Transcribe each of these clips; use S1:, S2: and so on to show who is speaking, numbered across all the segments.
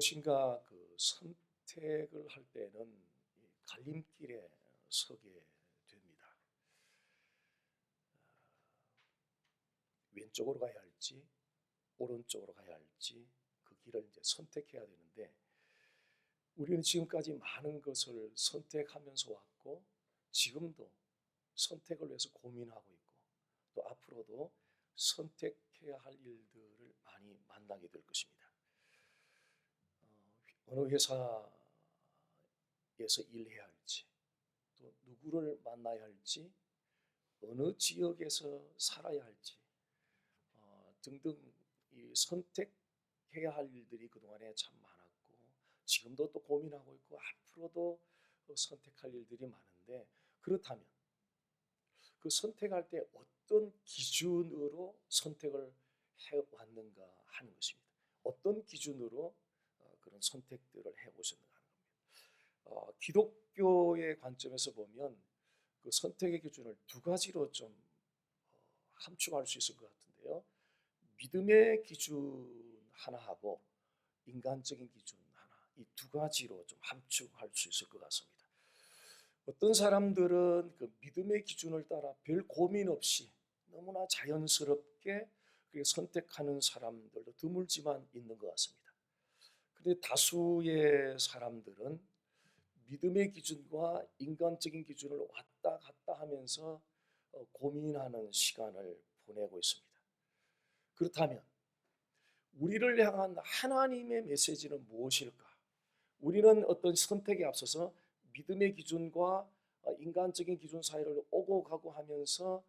S1: 무엇인가 그 선택을 할 때는 갈림길에 서게 됩니다. 왼쪽으로 가야 할지 오른쪽으로 가야 할지 그 길을 이제 선택해야 되는데, 우리는 지금까지 많은 것을 선택하면서 왔고 지금도 선택을 위해서 고민하고 있고 또 앞으로도 선택해야 할 일들을 많이 만나게 될 것입니다. 어느 회사에서 일해야 할지, 또 누구를 만나야 할지, 어느 지역에서 살아야 할지 등등 이 선택해야 할 일들이 그동안에 참 많았고 지금도 또 고민하고 있고 앞으로도 선택할 일들이 많은데, 그렇다면 그 선택할 때 어떤 기준으로 선택을 해왔는가 하는 것입니다. 어떤 기준으로 그런 선택들을 해오셨는가 하는 겁니다. 기독교의 관점에서 보면 그 선택의 기준을 두 가지로 좀 함축할 수 있을 것 같은데요. 믿음의 기준 하나하고 인간적인 기준 하나, 이 두 가지로 좀 함축할 수 있을 것 같습니다. 어떤 사람들은 그 믿음의 기준을 따라 별 고민 없이 너무나 자연스럽게 선택하는 사람들도 드물지만 있는 것 같습니다. 그런데 다수의 사람들은 믿음의 기준과 인간적인 기준을 왔다 갔다 하면서 고민하는 시간을 보내고 있습니다. 그렇다면 우리를 향한 하나님의 메시지는 무엇일까? 우리는 어떤 선택에 앞서서 믿음의 기준과 인간적인 기준 사이를 오고 가고 하면서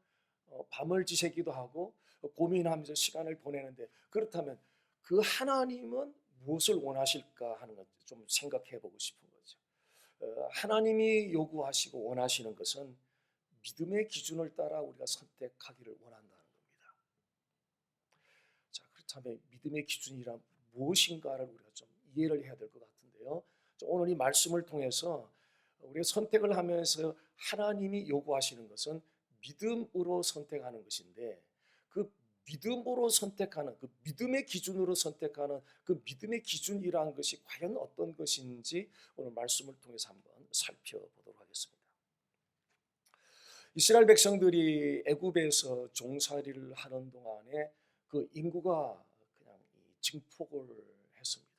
S1: 밤을 지새기도 하고 고민하면서 시간을 보내는데, 그렇다면 그 하나님은 무엇을 원하실까 하는 것 좀 생각해 보고 싶은 거죠. 하나님이 요구하시고 원하시는 것은 믿음의 기준을 따라 우리가 선택하기를 원한다는 겁니다. 자, 그렇다면 믿음의 기준이란 무엇인가를 우리가 좀 이해를 해야 될 것 같은데요. 오늘 이 말씀을 통해서 우리가 선택을 하면서 하나님이 요구하시는 것은 믿음으로 선택하는 것인데, 그 믿음으로 선택하는, 그 믿음의 기준으로 선택하는 그 믿음의 기준이라는 것이 과연 어떤 것인지 오늘 말씀을 통해서 한번 살펴보도록 하겠습니다. 이스라엘 백성들이 애굽에서 종살이를 하는 동안에 그 인구가 그냥 증폭을 했습니다.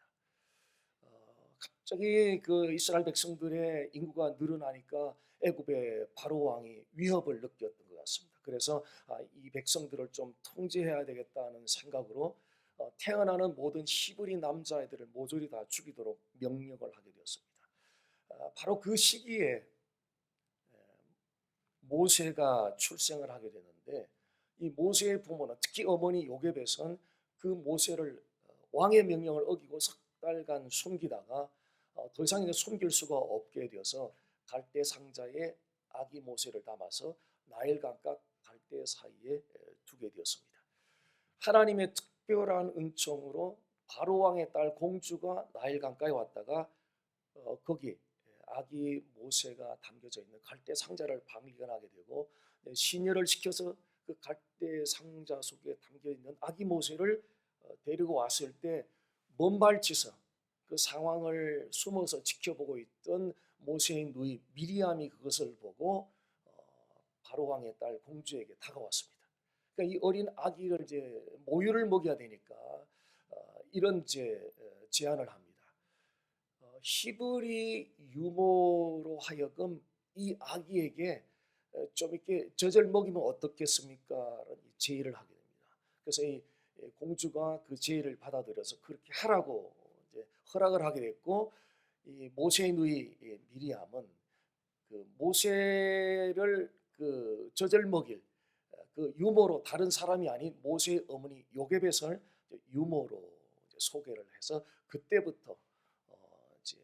S1: 갑자기 그 이스라엘 백성들의 인구가 늘어나니까 애굽의 바로 왕이 위협을 느꼈던 것 같습니다. 그래서 이 백성들을 좀 통제해야 되겠다는 생각으로 태어나는 모든 히브리 남자애들을 모조리 다 죽이도록 명령을 하게 되었습니다. 바로 그 시기에 모세가 출생을 하게 되는데, 이 모세의 부모는 특히 어머니 요게벳은 그 모세를 왕의 명령을 어기고 석 달간 숨기다가 더 이상 숨길 수가 없게 되어서 갈대 상자에 아기 모세를 담아서 나일강과 갈대 사이에 두게 되었습니다. 하나님의 특별한 은총으로 바로 왕의 딸 공주가 나일강가에 왔다가 거기 아기 모세가 담겨져 있는 갈대 상자를 발견하게 되고 시녀를 시켜서 그 갈대 상자 속에 담겨 있는 아기 모세를 데리고 왔을 때 먼발치서 그 상황을 숨어서 지켜보고 있던 모세의 누이 미리암이 그것을 보고 바로 왕의 딸 공주에게 다가왔습니다. 그러니까 이 어린 아기를 이제 모유를 먹여야 되니까 이런 이제 제안을 합니다. 히브리 유모로 하여금 이 아기에게 좀 이렇게 젖을 먹이면 어떻겠습니까? 제의를 하게 됩니다. 그래서 이 공주가 그 제의를 받아들여서 그렇게 하라고 이제 허락을 하게 됐고, 이 모세의 누이 미리암은 그 모세를 그 젖을 먹일 그 유모로 다른 사람이 아닌 모세의 어머니 요게벳을 유모로 소개를 해서 그때부터 이제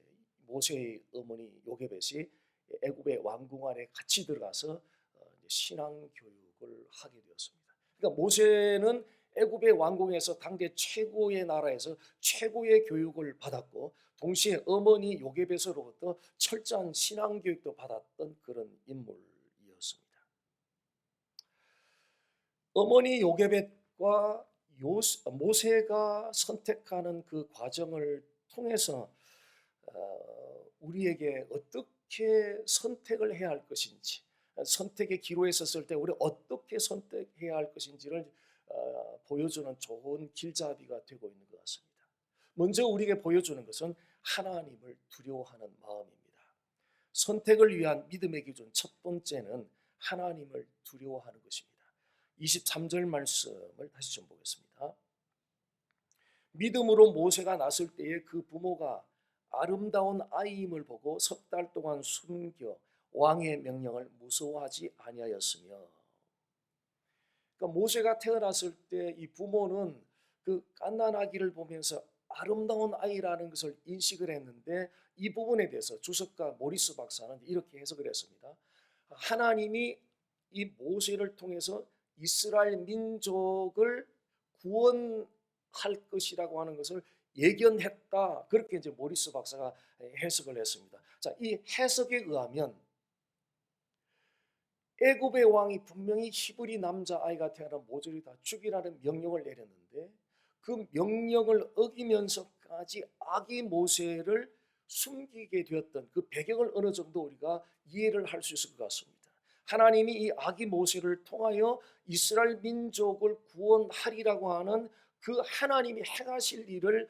S1: 모세의 어머니 요게벳이 애굽의 왕궁 안에 같이 들어가서 신앙 교육을 하게 되었습니다. 그러니까 모세는 애굽의 왕궁에서 당대 최고의 나라에서 최고의 교육을 받았고 동시에 어머니 요게벳으로부터 철저한 신앙 교육도 받았던 그런 인물이었습니다. 어머니 요게벳과 모세가 선택하는 그 과정을 통해서 우리에게 어떻게 선택을 해야 할 것인지, 선택의 기로에 섰을 때 우리 어떻게 선택해야 할 것인지를 보여주는 좋은 길잡이가 되고 있는 것 같습니다. 먼저 우리에게 보여주는 것은 하나님을 두려워하는 마음입니다. 선택을 위한 믿음의 기준 첫 번째는 하나님을 두려워하는 것입니다. 23절 말씀을 다시 좀 보겠습니다. 믿음으로 모세가 났을 때에 그 부모가 아름다운 아이임을 보고 석 달 동안 숨겨 왕의 명령을 무서워하지 아니하였으며, 그러니까 모세가 태어났을 때 이 부모는 그 갓난아기를 보면서 아름다운 아이라는 것을 인식을 했는데, 이 부분에 대해서 주석가 모리스 박사는 이렇게 해석을 했습니다. 하나님이 이 모세를 통해서 이스라엘 민족을 구원할 것이라고 하는 것을 예견했다. 그렇게 이제 모리스 박사가 해석을 했습니다. 자, 이 해석에 의하면 애굽의 왕이 분명히 히브리 남자아이가 태어나 모조리 다 죽이라는 명령을 내렸는데, 그 명령을 어기면서까지 아기 모세를 숨기게 되었던 그 배경을 어느 정도 우리가 이해를 할 수 있을 것 같습니다. 하나님이 이 아기 모세를 통하여 이스라엘 민족을 구원하리라고 하는 그 하나님이 행하실 일을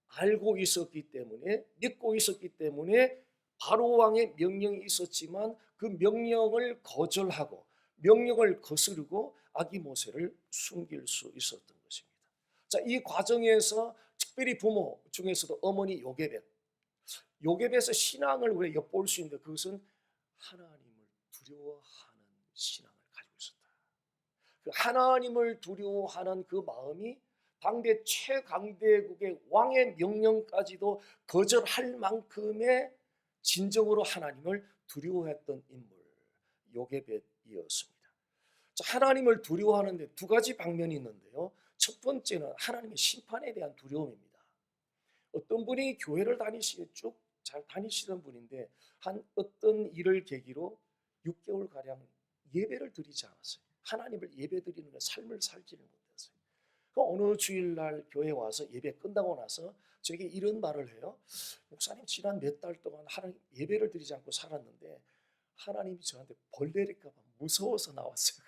S1: 알고 있었기 때문에, 믿고 있었기 때문에 바로 왕의 명령이 있었지만 그 명령을 거절하고 명령을 거스르고 아기 모세를 숨길 수 있었던 것입니다. 자, 이 과정에서 특별히 부모 중에서도 어머니 요게벳의 신앙을 우리가 엿볼 수 있는데, 그것은 하나님을 두려워하는 신앙을 가지고 있었다. 그 하나님을 두려워하는 그 마음이 당대 최강대국의 왕의 명령까지도 거절할 만큼의 진정으로 하나님을 두려워했던 인물, 요게벳이었습니다. 하나님을 두려워하는데 두 가지 방면이 있는데요. 첫 번째는 하나님의 심판에 대한 두려움입니다. 어떤 분이 교회를 쭉 잘 다니시던 분인데 한 어떤 일을 계기로 6개월가량 예배를 드리지 않았어요. 하나님을 예배드리는 삶을 살지를 못했어요. 어느 주일날 교회에 와서 예배 끝나고 나서 저에게 이런 말을 해요. 목사님, 지난 몇 달 동안 하나님 예배를 드리지 않고 살았는데 하나님이 저한테 벌레릴까 봐 무서워서 나왔어요.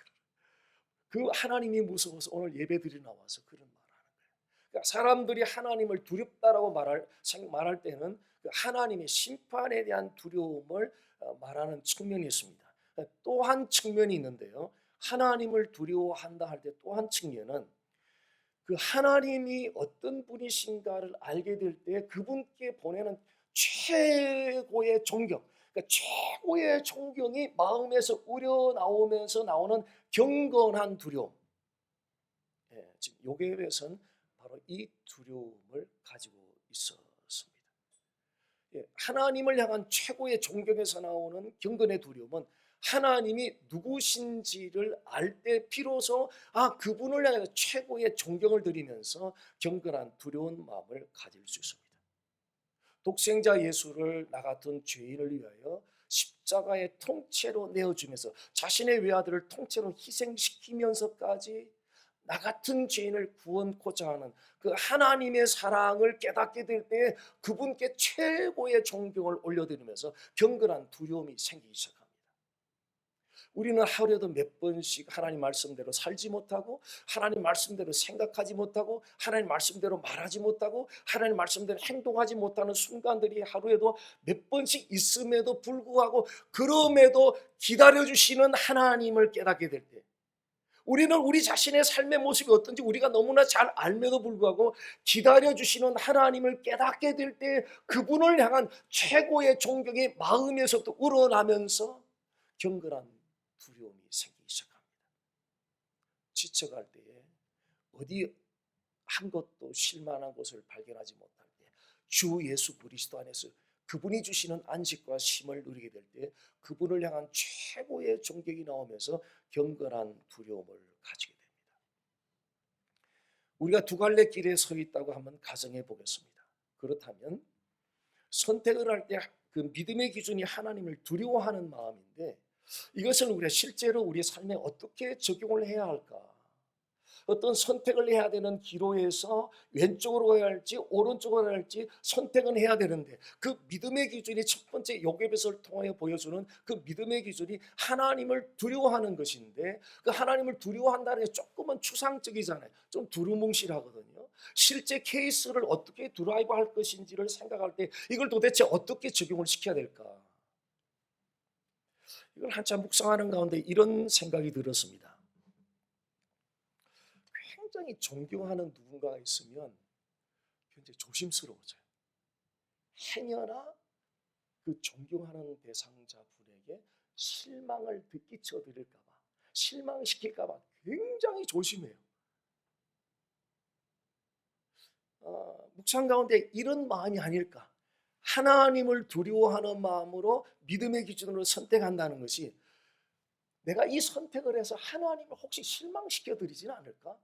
S1: 그 하나님이 무서워서 오늘 예배 드리러 나와서 그런 말을 하는 거예요. 그러니까 사람들이 하나님을 두렵다라고 말할 때는 그 하나님의 심판에 대한 두려움을 말하는 측면이 있습니다. 또 한 측면이 있는데요. 하나님을 두려워한다 할 때 또 한 측면은 그 하나님이 어떤 분이신가를 알게 될 때 그분께 보내는 최고의 존경, 그러니까 최고의 존경이 마음에서 우러나오면서 나오는 경건한 두려움. 지금 요게벳은 바로 이 두려움을 가지고 있었습니다. 하나님을 향한 최고의 존경에서 나오는 경건의 두려움은 하나님이 누구신지를 알 때 비로소 그분을 향해서 최고의 존경을 드리면서 경건한 두려운 마음을 가질 수 있습니다. 독생자 예수를 나 같은 죄인을 위하여 십자가의 통째로 내어주면서 자신의 외아들을 통째로 희생시키면서까지 나 같은 죄인을 구원코자 하는 그 하나님의 사랑을 깨닫게 될 때 그분께 최고의 존경을 올려드리면서 경건한 두려움이 생기기 시작합니다. 우리는 하루에도 몇 번씩 하나님 말씀대로 살지 못하고, 하나님 말씀대로 생각하지 못하고, 하나님 말씀대로 말하지 못하고, 하나님 말씀대로 행동하지 못하는 순간들이 하루에도 몇 번씩 있음에도 불구하고, 그럼에도 기다려주시는 하나님을 깨닫게 될 때, 우리는 우리 자신의 삶의 모습이 어떤지 우리가 너무나 잘 알면도 불구하고 기다려주시는 하나님을 깨닫게 될 때 그분을 향한 최고의 존경이 마음에서부터 우러나면서 경건한 두려움이 생기기 시작합니다. 지쳐갈 때에 어디 한 것도 실만한 것을 발견하지 못할 때 주 예수 그리스도 안에서 그분이 주시는 안식과 쉼을 누리게 될 때 그분을 향한 최고의 존경이 나오면서 경건한 두려움을 가지게 됩니다. 우리가 두 갈래 길에 서 있다고 한번 가정해 보겠습니다. 그렇다면 선택을 할 때 그 믿음의 기준이 하나님을 두려워하는 마음인데, 이것을 우리가 실제로 우리 삶에 어떻게 적용을 해야 할까? 어떤 선택을 해야 되는 기로에서 왼쪽으로 가야 할지 오른쪽으로 가야 할지 선택은 해야 되는데, 그 믿음의 기준이 첫 번째 요괴벳을 통하여 보여주는 그 믿음의 기준이 하나님을 두려워하는 것인데, 그 하나님을 두려워한다는 게 조금은 추상적이잖아요. 좀 두루뭉실하거든요. 실제 케이스를 어떻게 드라이브 할 것인지를 생각할 때 이걸 도대체 어떻게 적용을 시켜야 될까, 이걸 한참 묵상하는 가운데 이런 생각이 들었습니다. 굉장히 존경하는 누군가가 있으면 굉장히 조심스러워져요. 행여나 그 존경하는 대상자분에게 실망을 끼쳐드릴까 봐, 실망시킬까 봐 굉장히 조심해요. 묵상 가운데 이런 마음이 아닐까, 하나님을 두려워하는 마음으로 믿음의 기준으로 선택한다는 것이, 내가 이 선택을 해서 하나님을 혹시 실망시켜 드리지는 않을까?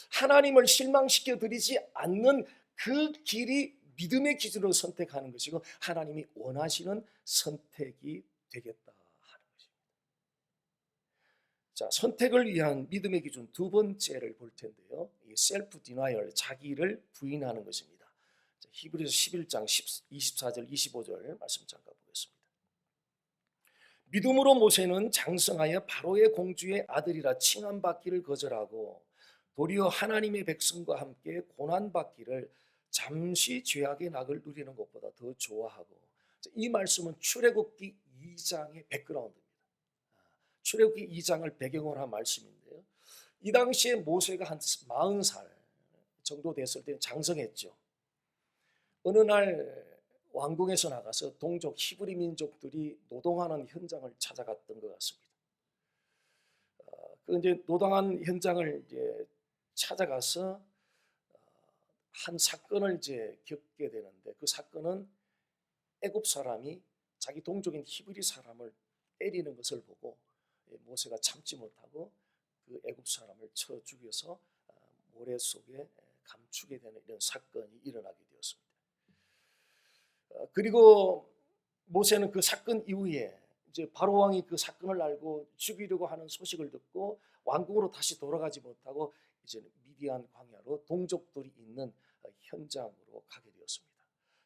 S1: 하나님을 실망시켜 드리지 않는 그 길이 믿음의 기준으로 선택하는 것이고 하나님이 원하시는 선택이 되겠다 하는 것입니다. 자, 선택을 위한 믿음의 기준 두 번째를 볼 텐데요. 이 셀프 디나이얼, 자기를 부인하는 것입니다. 자, 히브리서 11장 24절 25절 말씀 잠깐 보겠습니다. 믿음으로 모세는 장성하여 바로의 공주의 아들이라 칭함받기를 거절하고 도리어 하나님의 백성과 함께 고난받기를 잠시 죄악의 낙을 누리는 것보다 더 좋아하고, 이 말씀은 출애굽기 2장의 백그라운드입니다. 출애굽기 2장을 배경으로 한 말씀인데요. 이 당시에 모세가 한 40살 정도 됐을 때 장성했죠. 어느 날 왕궁에서 나가서 동족 히브리 민족들이 노동하는 현장을 찾아갔던 것 같습니다. 그 이제 노동한 현장을 이제 찾아가서 한 사건을 이제 겪게 되는데, 그 사건은 애굽 사람이 자기 동족인 히브리 사람을 때리는 것을 보고 모세가 참지 못하고 그 애굽 사람을 쳐 죽여서 모래 속에 감추게 되는 이런 사건이 일어나게 되었습니다. 그리고 모세는 그 사건 이후에 이제 바로 왕이 그 사건을 알고 죽이려고 하는 소식을 듣고 왕궁으로 다시 돌아가지 못하고 이제는 미디안 광야로 동족들이 있는 현장으로 가게 되었습니다.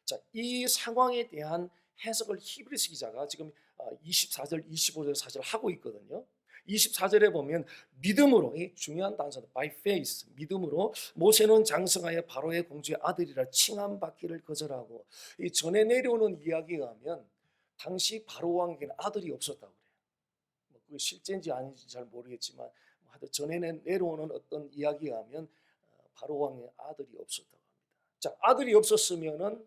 S1: 자, 이 상황에 대한 해석을 히브리서 기자가 지금 24절, 25절 사실 하고 있거든요. 24절에 보면 믿음으로, 이 중요한 단어는 by faith, 믿음으로 모세는 장성하여 바로의 공주의 아들이라 칭함받기를 거절하고, 이 전에 내려오는 이야기에 의하면 당시 바로 왕에게는 아들이 없었다고 그래요. 그게 실제인지 아닌지 잘 모르겠지만 하여튼 전에 내려오는 어떤 이야기에 의하면 바로 왕의 아들이 없었다고 합니다. 자, 아들이 없었으면은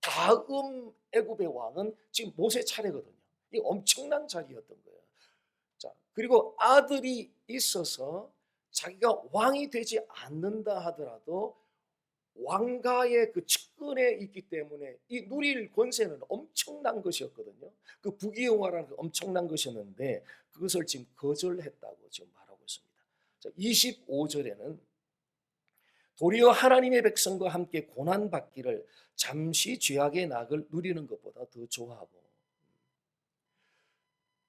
S1: 다음 애굽의 왕은 지금 모세 차례거든요. 이 엄청난 자리였던 거예요. 자, 그리고 아들이 있어서 자기가 왕이 되지 않는다 하더라도 왕가의 그 측근에 있기 때문에 이 누릴 권세는 엄청난 것이었거든요. 그 부귀영화라는 게 엄청난 것이었는데 그것을 지금 거절했다고 지금 말하고 있습니다. 자, 25절에는 도리어 하나님의 백성과 함께 고난받기를 잠시 죄악의 낙을 누리는 것보다 더 좋아하고,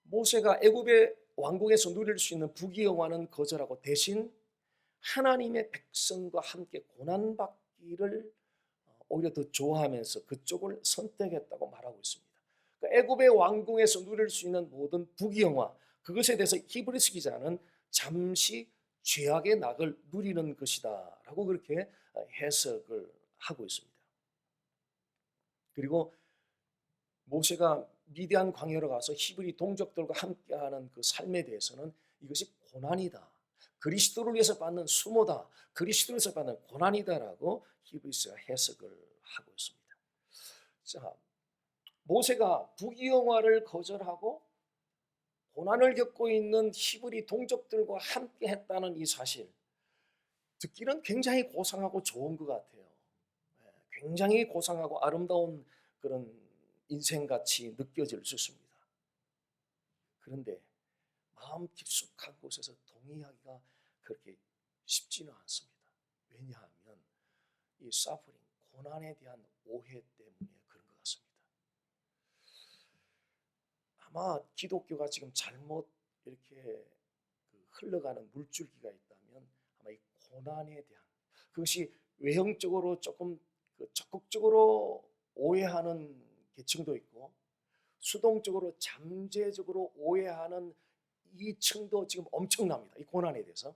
S1: 모세가 애굽의 왕궁에서 누릴 수 있는 부귀영화는 거절하고 대신 하나님의 백성과 함께 고난받기를 오히려 더 좋아하면서 그쪽을 선택했다고 말하고 있습니다. 그러니까 애굽의 왕궁에서 누릴 수 있는 모든 부귀영화, 그것에 대해서 히브리서 기자는 잠시 죄악의 낙을 누리는 것이다 라고 그렇게 해석을 하고 있습니다. 그리고 모세가 미디안 광야로 가서 히브리 동족들과 함께하는 그 삶에 대해서는 이것이 고난이다, 그리스도를 위해서 받는 수모다, 그리스도를 위해서 받는 고난이다라고 히브리서가 해석을 하고 있습니다. 자, 모세가 부귀영화를 거절하고 고난을 겪고 있는 히브리 동족들과 함께 했다는 이 사실, 듣기는 굉장히 고상하고 좋은 것 같아요. 굉장히 고상하고 아름다운 그런 인생같이 느껴질 수 있습니다. 그런데 마음 깊숙한 곳에서 동의하기가 그렇게 쉽지는 않습니다. 왜냐하면 이 서퍼링, 고난에 대한 오해 때문에 그런 것 같습니다. 아마 기독교가 지금 잘못 이렇게 흘러가는 물줄기가 있다면 아마 이 고난에 대한, 그것이 외형적으로 조금 적극적으로 오해하는 계층도 있고 수동적으로 잠재적으로 오해하는 이 층도 지금 엄청납니다. 이 고난에 대해서.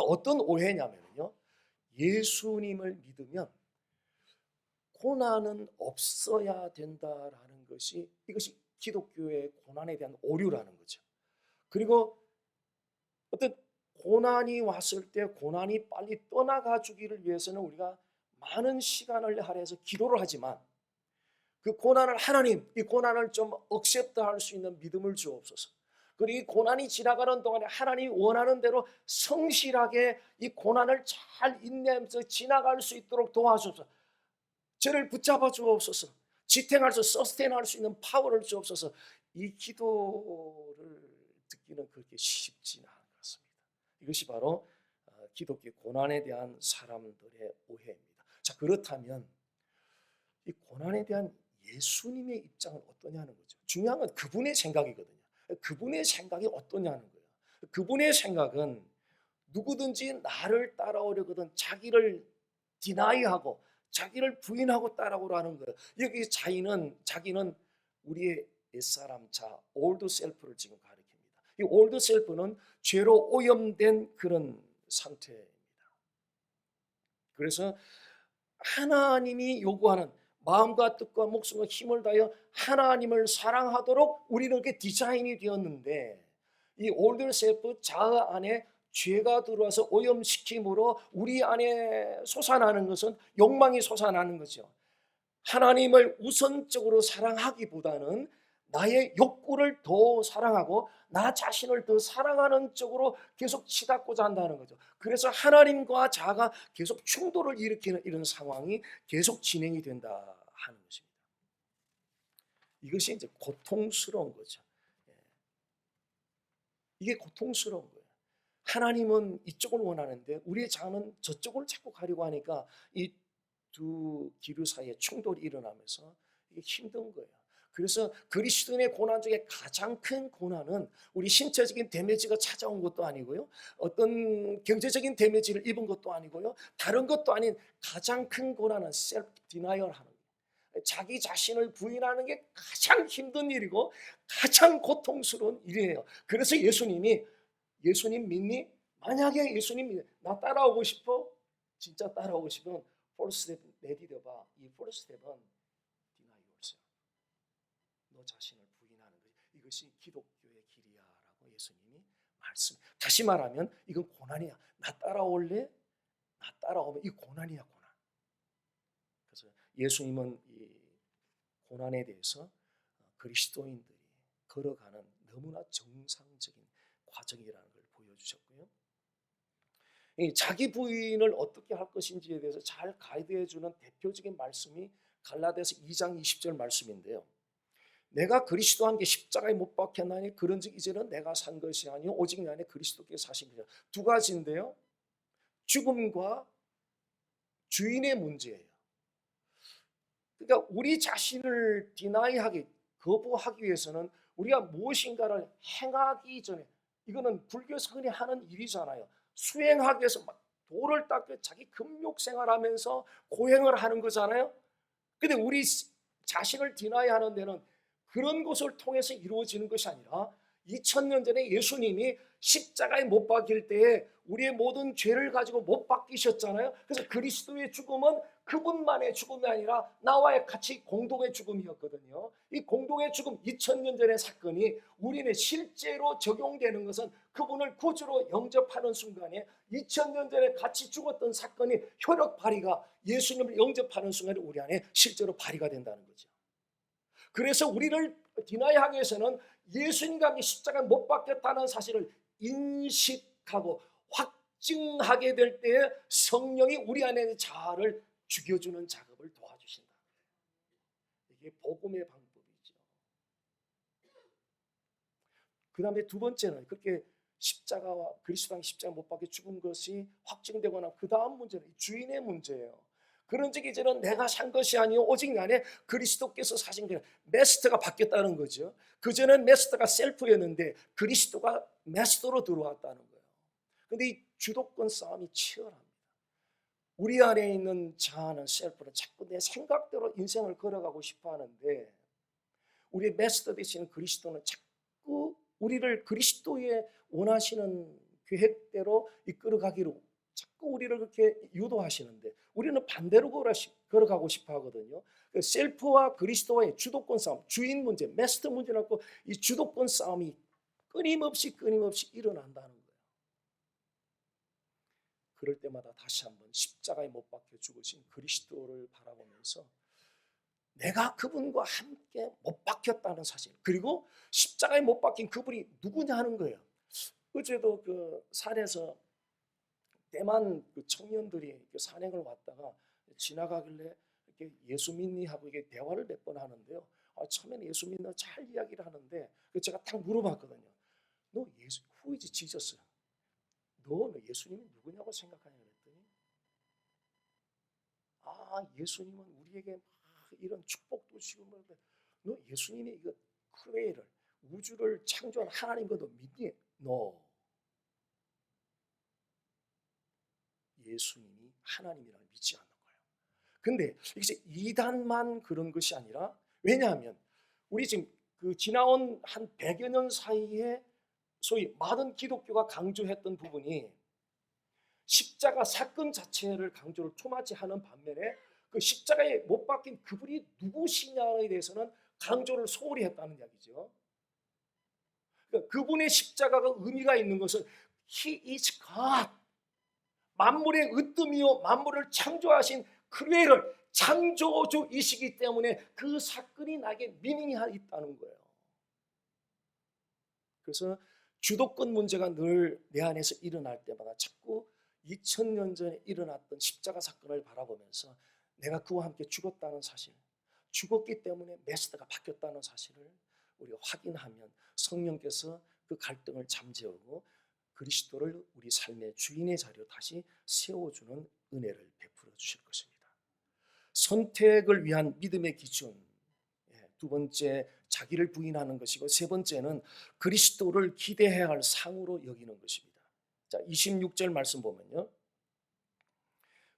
S1: 어떤 오해냐면요, 예수님을 믿으면 고난은 없어야 된다라는 것이, 이것이 기독교의 고난에 대한 오류라는 거죠. 그리고 어떤 고난이 왔을 때 고난이 빨리 떠나가 주기를 위해서는 우리가 많은 시간을 할애해서 기도를 하지만 그 고난을, 하나님 이 고난을 좀 억셉트할 수 있는 믿음을 주옵소서. 그리고 이 고난이 지나가는 동안에 하나님이 원하는 대로 성실하게 이 고난을 잘 인내하면서 지나갈 수 있도록 도와주옵소서. 저를 붙잡아 주옵소서. 지탱할 수, 서스테인할 수 있는 파워를 주옵소서. 이 기도를 듣기는 그렇게 쉽지는 않은 것 같습니다. 이것이 바로 기독교 고난에 대한 사람들의 오해입니다. 자, 그렇다면 이 고난에 대한 예수님의 입장은 어떠냐는 거죠. 중요한 건 그분의 생각이거든요. 그분의 생각이 어떠냐는 거예요. 그분의 생각은 누구든지 나를 따라오려거든 자기를 디나이하고 자기를 부인하고 따라오라는 거예요. 여기 자기는 우리의 옛사람 자, 올드 셀프를 지금 가리킵니다. 이 올드 셀프는 죄로 오염된 그런 상태입니다. 그래서 하나님이 요구하는 마음과 뜻과 목숨과 힘을 다하여 하나님을 사랑하도록 우리는 그렇게 디자인이 되었는데, 이 올드 셀프 자아 안에 죄가 들어와서 오염시킴으로 우리 안에 솟아나는 것은 욕망이 솟아나는 거죠. 하나님을 우선적으로 사랑하기보다는 나의 욕구를 더 사랑하고 나 자신을 더 사랑하는 쪽으로 계속 치닫고자 한다는 거죠. 그래서 하나님과 자아가 계속 충돌을 일으키는 이런 상황이 계속 진행이 된다 하는 것입니다. 이것이 이제 고통스러운 거죠. 이게 고통스러운 거예요. 하나님은 이쪽을 원하는데 우리의 자아는 저쪽을 자꾸 가려고 하니까 이 두 기류 사이에 충돌이 일어나면서 이게 힘든 거예요. 그래서 그리스도인의 고난 중에 가장 큰 고난은 우리 신체적인 데미지가 찾아온 것도 아니고요, 어떤 경제적인 데미지를 입은 것도 아니고요, 다른 것도 아닌 가장 큰 고난은 셀프 디나이얼 하는 거예요. 자기 자신을 부인하는 게 가장 힘든 일이고 가장 고통스러운 일이에요. 그래서 예수님 믿니? 만약에 예수님이 나 따라오고 싶어? 진짜 따라오고 싶으면 first step 내디뎌봐. 이 first step은 deny yourself. 너 자신을 부인하는 것. 이것이 기독교의 길이야라고 예수님이 말씀. 다시 말하면 이건 고난이야. 나 따라올래? 나 따라오면 이 고난이야, 고난. 그래서 예수님은 이 고난에 대해서 그리스도인들이 걸어가는 너무나 정상적인 과정이라는 걸 보여주셨고요. 자기 부인을 어떻게 할 것인지에 대해서 잘 가이드해 주는 대표적인 말씀이 갈라디아서 2장 20절 말씀인데요. 내가 그리스도와 함께 십자가에 못 박혔나니 그런즉 이제는 내가 산 것이 아니요 오직 내 안에 그리스도께서 사신 것이다. 두 가지인데요. 죽음과 주인의 문제예요. 그러니까 우리 자신을 디나이하기, 거부하기 위해서는 우리가 무엇인가를 행하기 전에, 이거는 불교에서 흔히 하는 일이잖아요. 수행하기 위해서 막 도를 닦고 자기 금욕 생활하면서 고행을 하는 거잖아요. 근데 우리 자신을 디나이하는 데는 그런 것을 통해서 이루어지는 것이 아니라 2000년 전에 예수님이 십자가에 못 박힐 때에 우리의 모든 죄를 가지고 못 박히셨잖아요. 그래서 그리스도의 죽음은 그분만의 죽음이 아니라 나와의 같이 공동의 죽음이었거든요. 이 공동의 죽음, 2000년 전의 사건이 우리는 실제로 적용되는 것은 그분을 구주로 영접하는 순간에 2000년 전에 같이 죽었던 사건이 효력 발휘가 예수님을 영접하는 순간에 우리 안에 실제로 발휘가 된다는 거죠. 그래서 우리를 디나이하기 위해서는 예수님과 함께 십자가에 못 박혔다는 사실을 인식하고 확증하게 될 때에 성령이 우리 안에 있는 자아를 죽여주는 작업을 도와주신다. 이게 복음의 방법이죠. 그 다음에 두 번째는 그렇게 십자가와 그리스도의 십자가 못 박혀 죽은 것이 확증되거나 그 다음 문제는 주인의 문제예요. 그런즉 이제는 내가 산 것이 아니요 오직 내 안에 그리스도께서 사신 거예요. 메스터가 바뀌었다는 거죠. 그전엔 메스터가 셀프였는데 그리스도가 메스터로 들어왔다는 거예요. 근데 이 주도권 싸움이 치열합니다. 우리 안에 있는 자아는 셀프는 자꾸 내 생각대로 인생을 걸어가고 싶어 하는데, 우리 메스터 되시는 그리스도는 자꾸 우리를 그리스도의 원하시는 계획대로 이끌어가기로 자꾸 우리를 그렇게 유도하시는데, 우리는 반대로 걸어가고 싶어 하거든요. 셀프와 그리스도와의 주도권 싸움, 주인 문제, 메스터 문제라고 이 주도권 싸움이 끊임없이 일어난다는 거예요. 그럴 때마다 다시 한번 십자가에 못 박혀 죽으신 그리스도를 바라보면서 내가 그분과 함께 못 박혔다는 사실, 그리고 십자가에 못 박힌 그분이 누구냐 하는 거예요. 어제도 그 산에서 대만 그 청년들이 산행을 왔다가 지나가길래 이렇게 예수 믿니 하고 이게 대화를 몇 번 하는데요. 처음에는 예수 믿나 잘 이야기를 하는데 제가 딱 물어봤거든요. 너 예수 후이지 지졌어. 너 예수님이 누구냐고 생각하냐 그랬더니, 예수님은 우리에게 이런 축복도 주시고, 너 예수님이 이거 크레이를 우주를 창조한 하나님 것도 믿니? 너 예수님이 하나님이라는 믿지 않는 거예요. 근데 이제 이단만 그런 것이 아니라, 왜냐하면 우리 지금 그 지나온 한 100여 년 사이에 소위 많은 기독교가 강조했던 부분이 십자가 사건 자체를 강조를 토마치 하는 반면에 그 십자가에 못 박힌 그분이 누구시냐에 대해서는 강조를 소홀히 했다는 이야기죠. 그러니까 그분의 십자가가 의미가 있는 것은 He is God, 만물의 으뜸이요 만물을 창조하신 크리에이터, 창조주이시기 때문에 그 사건이 나에게 미닝이 있다는 거예요. 그래서 주도권 문제가 늘 내 안에서 일어날 때마다 자꾸 2000년 전에 일어났던 십자가 사건을 바라보면서 내가 그와 함께 죽었다는 사실, 죽었기 때문에 메시아가 바뀌었다는 사실을 우리가 확인하면 성령께서 그 갈등을 잠재우고 그리스도를 우리 삶의 주인의 자리로 다시 세워주는 은혜를 베풀어 주실 것입니다. 선택을 위한 믿음의 기준, 두 번째 자기를 부인하는 것이고, 세 번째는 그리스도를 기대해야 할 상으로 여기는 것입니다. 자, 26절 말씀 보면요,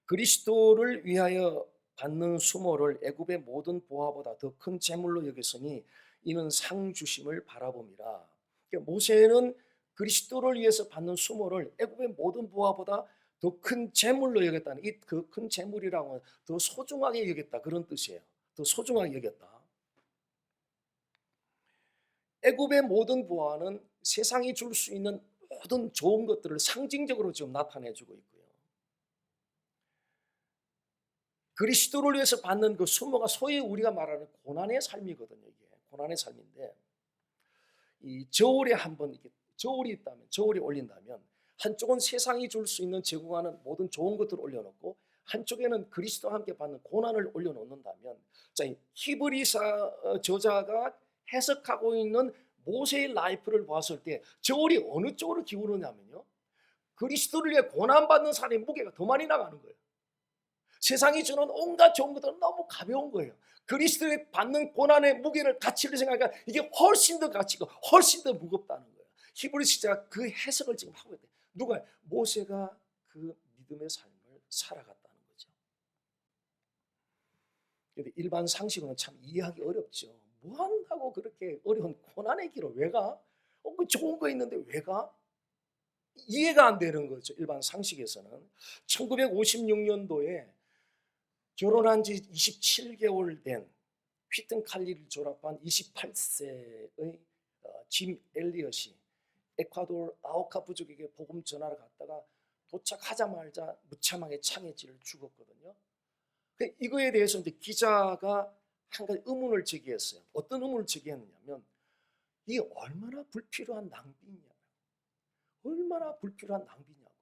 S1: 그리스도를 위하여 받는 수모를 애굽의 모든 보화보다 더 큰 재물로 여겼으니 이는 상 주심을 바라봄이라. 그러니까 모세는 그리스도를 위해서 받는 수모를 애굽의 모든 보화보다 더 큰 재물로 여겼다는, 이 그 큰 재물이라고 하면 더 소중하게 여겼다 그런 뜻이에요. 더 소중하게 여겼다. 애굽의 모든 보화는 세상이 줄 수 있는 모든 좋은 것들을 상징적으로 지금 나타내주고 있고요. 그리스도를 위해서 받는 그 수모가 소위 우리가 말하는 고난의 삶이거든요. 이게 고난의 삶인데, 이 저울에 한번 이렇게 저울이 있다면, 저울이 올린다면 한쪽은 세상이 줄 수 있는 제공하는 모든 좋은 것들을 올려놓고 한쪽에는 그리스도와 함께 받는 고난을 올려놓는다면, 자, 히브리서 저자가 해석하고 있는 모세의 라이프를 봤을 때 저울이 어느 쪽으로 기울느냐면요, 그리스도를 위해 고난받는 사람의 무게가 더 많이 나가는 거예요. 세상이 주는 온갖 좋은 것들은 너무 가벼운 거예요. 그리스도에 받는 고난의 무게를, 가치를 생각하니까 이게 훨씬 더 가치가 훨씬 더 무겁다는 거예요. 히브리서가 그 해석을 지금 하고 있대요. 누가? 모세가 그 믿음의 삶을 살아갔다는 거죠. 근데 일반 상식으로는 참 이해하기 어렵죠. 뭐 한다고 그렇게 어려운 고난의 길을 왜 가? 그 좋은 거 있는데 왜 가? 이해가 안 되는 거죠. 일반 상식에서는. 1956년도에 결혼한 지 27개월 된 휘튼 칼리를 졸업한 28세의 짐 엘리엇이 에콰도르 아오카 부족에게 복음 전하러 갔다가 도착하자마자 무참하게 창에 찔려 죽었거든요. 이거에 대해서 이제 기자가 한 가지 의문을 제기했어요. 어떤 의문을 제기했느냐면, 이게 얼마나 불필요한 낭비냐, 얼마나 불필요한 낭비냐고,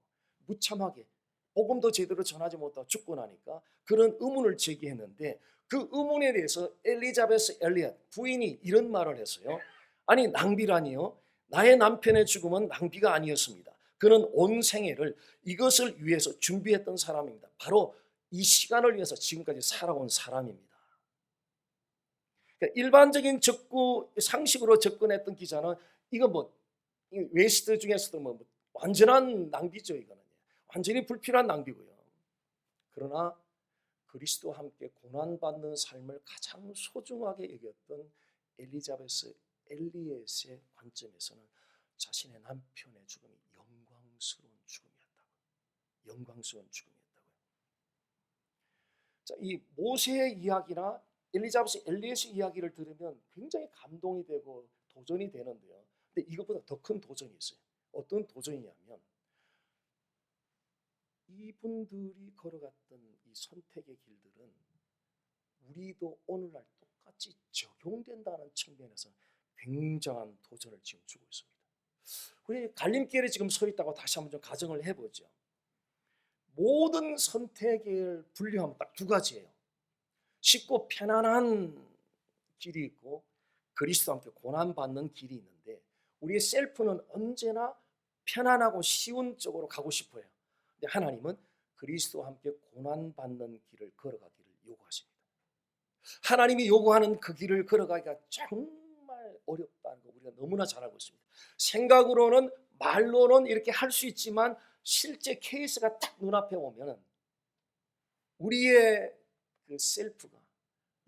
S1: 무참하게 복음도 제대로 전하지 못하고 죽고 나니까 그런 의문을 제기했는데, 그 의문에 대해서 엘리자베스 엘리엇 부인이 이런 말을 했어요. 아니, 낭비라니요? 나의 남편의 죽음은 낭비가 아니었습니다. 그는 온 생애를 이것을 위해서 준비했던 사람입니다. 바로 이 시간을 위해서 지금까지 살아온 사람입니다. 그러니까 일반적인 상식으로 접근했던 기자는 이거 뭐 웨스트 중에서도 뭐 완전한 낭비죠. 이거는 완전히 불필요한 낭비고요. 그러나 그리스도와 함께 고난받는 삶을 가장 소중하게 여겼던 엘리자베스 엘리엣의 관점에서는 자신의 남편의 죽음이 영광스러운 죽음이었다고. 영광스러운 죽음이었다고요. 자, 이 모세의 이야기나 엘리자베스 엘리엣의 이야기를 들으면 굉장히 감동이 되고 도전이 되는데요. 근데 이것보다 더 큰 도전이 있어요. 어떤 도전이냐면 이분들이 걸어갔던 이 선택의 길들은 우리도 오늘날 똑같이 적용된다는 측면에서 굉장한 도전을 지금 주고 있습니다. 우리 갈림길에 지금 서 있다고 다시 한번 좀 가정을 해보죠. 모든 선택을 분류하면 딱 두 가지예요. 쉽고 편안한 길이 있고 그리스도와 함께 고난받는 길이 있는데 우리의 셀프는 언제나 편안하고 쉬운 쪽으로 가고 싶어요. 근데 하나님은 그리스도와 함께 고난받는 길을 걸어가기를 요구하십니다. 하나님이 요구하는 그 길을 걸어가기가 정말 어렵다는 거 우리가 너무나 잘 알고 있습니다. 생각으로는 말로는 이렇게 할 수 있지만 실제 케이스가 딱 눈앞에 오면 우리의 그 셀프가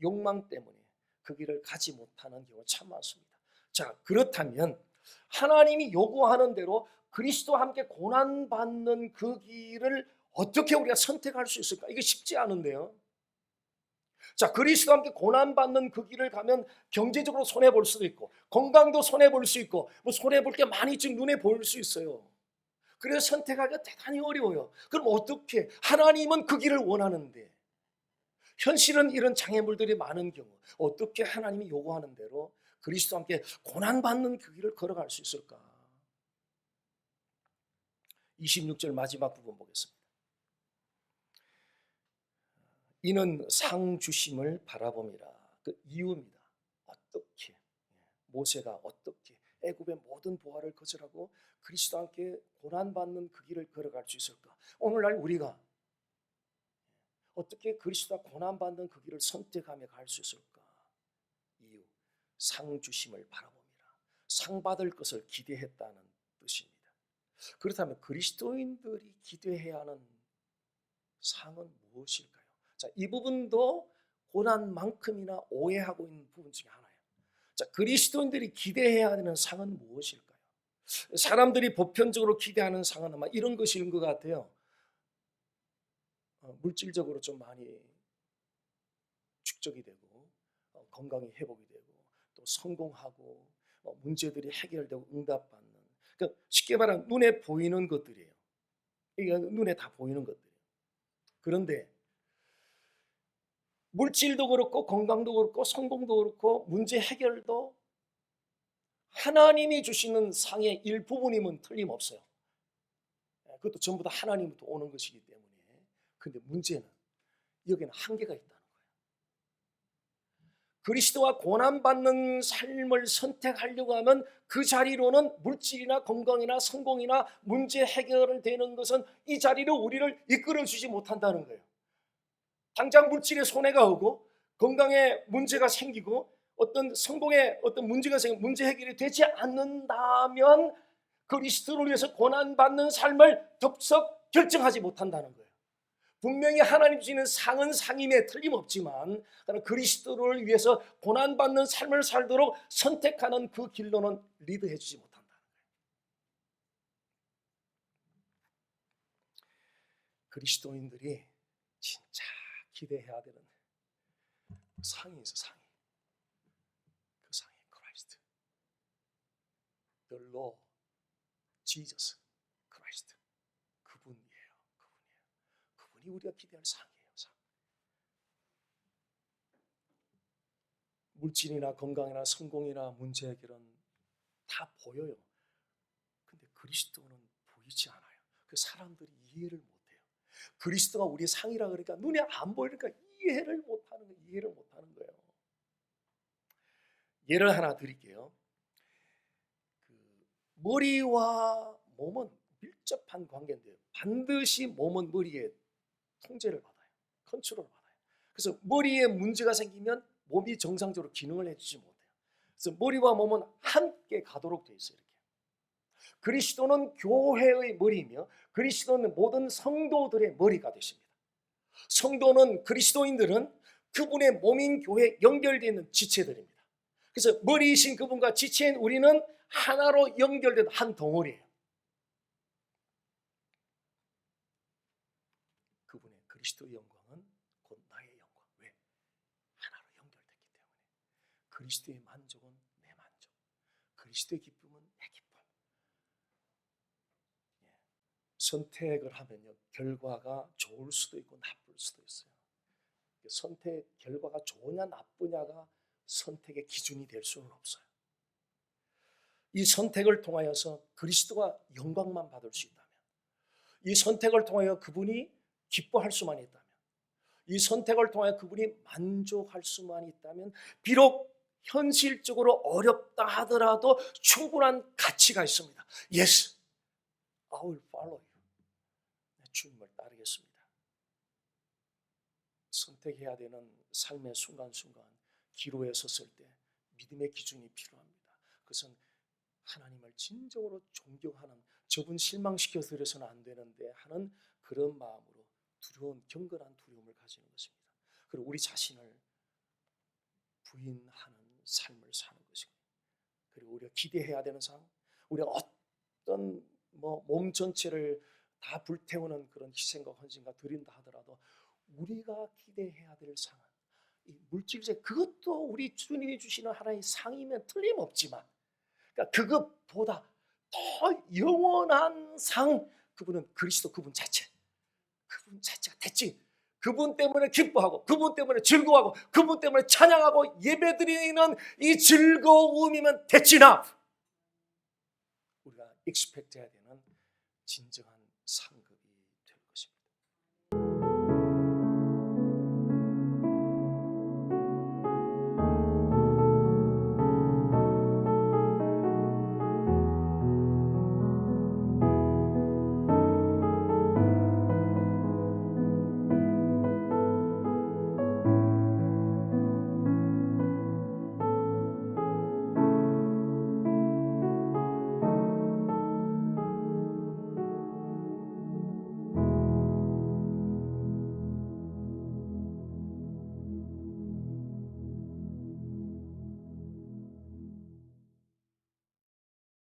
S1: 욕망 때문에 그 길을 가지 못하는 경우가 참 많습니다. 자, 그렇다면 하나님이 요구하는 대로 그리스도와 함께 고난받는 그 길을 어떻게 우리가 선택할 수 있을까? 이게 쉽지 않은데요. 자, 그리스도와 함께 고난받는 그 길을 가면 경제적으로 손해볼 수도 있고 건강도 손해볼 수 있고 뭐 손해볼 게 많이 지금 눈에 보일 수 있어요. 그래서 선택하기가 대단히 어려워요. 그럼 어떻게? 하나님은 그 길을 원하는데 현실은 이런 장애물들이 많은 경우 어떻게 하나님이 요구하는 대로 그리스도와 함께 고난받는 그 길을 걸어갈 수 있을까? 26절 마지막 부분 보겠습니다. 이는 상 주심을 바라봄이라. 그 이유입니다. 어떻게 모세가 어떻게 애굽의 모든 보화를 거절하고 그리스도와 함께 고난받는 그 길을 걸어갈 수 있을까? 오늘날 우리가 어떻게 그리스도와 고난받는 그 길을 선택하며 갈 수 있을까? 이유, 상 주심을 바라봅니다. 상 받을 것을 기대했다는 뜻입니다. 그렇다면 그리스도인들이 기대해야 하는 상은 무엇일까요? 자, 이 부분도 고난만큼이나 오해하고 있는 부분 중에 하나예요. 자, 그리스도인들이 기대해야 하는 상은 무엇일까요? 사람들이 보편적으로 기대하는 상은 아마 이런 것인 것 같아요. 물질적으로 좀 많이 축적이 되고 건강이 회복이 되고 또 성공하고 문제들이 해결되고 응답받는, 그러니까 쉽게 말하면 눈에 보이는 것들이에요. 이게 눈에 다 보이는 것들이에요. 그런데 물질도 그렇고 건강도 그렇고 성공도 그렇고 문제 해결도 하나님이 주시는 상의 일부분이면 틀림없어요. 그것도 전부 다 하나님부터 오는 것이기 때문에. 그런데 문제는 여기는 한계가 있다는 거예요. 그리스도와 고난받는 삶을 선택하려고 하면 그 자리로는 물질이나 건강이나 성공이나 문제 해결을 되는 것은 이 자리로 우리를 이끌어주지 못한다는 거예요. 당장 물질에 손해가 오고 건강에 문제가 생기고 어떤 성공에 어떤 문제가 생기고 문제 해결이 되지 않는다면 그리스도를 위해서 고난받는 삶을 덥석 결정하지 못한다는 거예요. 분명히 하나님 주시는 상은 상임에 틀림없지만 그리스도를 위해서 고난받는 삶을 살도록 선택하는 그 길로는 리드해 주지 못한다는 거예요. 그리스도인들이 진짜 기대해야 되는 상이 있어, 상이. 그 상이 크라이스트, The Lord Jesus Christ. 그분이에요. 그분이 우리가 기대할 상이에요. 상. 물질이나 건강이나 성공이나 문제 해결은 다 보여요. 근데 그리스도는 보이지 않아요. 그 사람들이 이해를 못해요. 그리스도가 우리의 상이라 그러니까 눈에 안 보이니까 이해를 못하는 거예요. 예를 하나 드릴게요. 머리와 몸은 밀접한 관계인데요. 반드시 몸은 머리에 통제를 받아요. 컨트롤을 받아요. 그래서 머리에 문제가 생기면 몸이 정상적으로 기능을 해주지 못해요. 그래서 머리와 몸은 함께 가도록 돼 있어요. 이렇게. 그리스도는 교회의 머리이며 그리스도는 모든 성도들의 머리가 되십니다. 성도는 그리스도인들은 그분의 몸인 교회에 연결되어 있는 지체들입니다. 그래서 머리이신 그분과 지체인 우리는 하나로 연결된 한 덩어리예요. 그분의 그리스도의 영광은 곧 나의 영광. 왜? 하나로 연결됐기 때문에. 그리스도의 만족은 내 만족, 그리스도의 기쁨은 내 기쁨. 선택을 하면요, 결과가 좋을 수도 있고 나쁠 수도 있어요. 선택 결과가 좋으냐 나쁘냐가 선택의 기준이 될 수는 없어요. 이 선택을 통하여서 그리스도가 영광만 받을 수 있다면, 이 선택을 통하여 그분이 기뻐할 수만 있다면, 이 선택을 통하여 그분이 만족할 수만 있다면, 비록 현실적으로 어렵다 하더라도 충분한 가치가 있습니다. Yes, I will follow you. 주님을 따르겠습니다. 선택해야 되는 삶의 순간순간 기로에 섰을 때 믿음의 기준이 필요합니다. 그것은 하나님을 진정으로 존경하는, 저분 실망시켜 드려서는 안 되는데 하는 그런 마음으로 두려운, 경건한 두려움을 가지는 것입니다. 그리고 우리 자신을 부인하는 삶을 사는 것입니다. 그리고 우리가 기대해야 되는 상, 우리가 어떤 몸 전체를 다 불태우는 그런 희생과 헌신과 드린다 하더라도 우리가 기대해야 될 상은 이 물질적, 그것도 우리 주님이 주시는 하나의 상이면 틀림없지만, 그러니까 그것보다 더 영원한 상, 그분은 그리스도, 그분 자체가 대체 그분 때문에 기뻐하고 그분 때문에 즐거워하고 그분 때문에 찬양하고 예배드리는 이 즐거움이면 that's enough. 우리가 expect 해야 되는 진정한 상